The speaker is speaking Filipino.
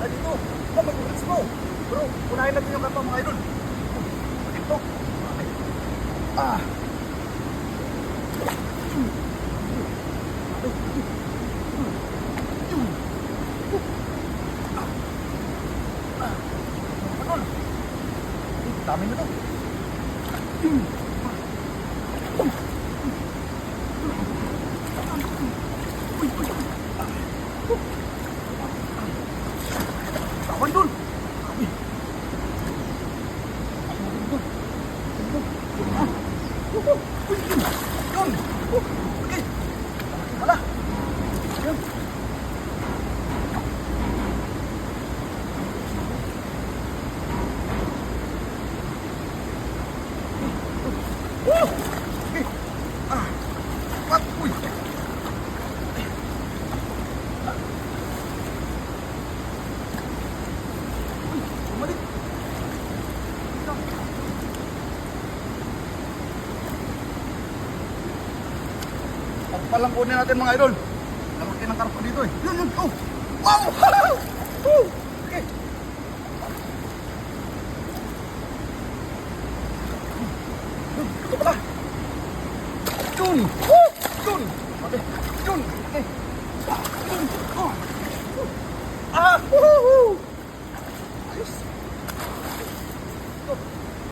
dito. Mag-relax mo. Pero, unahin natin yung karpa mga idol. Ito. Ah. Dami na to. Tawan dun. Yun. Okay. Wala. Yun. Okay. What? Uy. Bumalik. Pagpalang kunin natin mga idol. Lalaki ng karpa dito eh. Yun, yun. Oh. Wow! Oh. Okay. Ito pala. Yun. Woo! Yun. Okay. Yun. Okay. Yun. Oh. Ah! Woohoo! Ayos.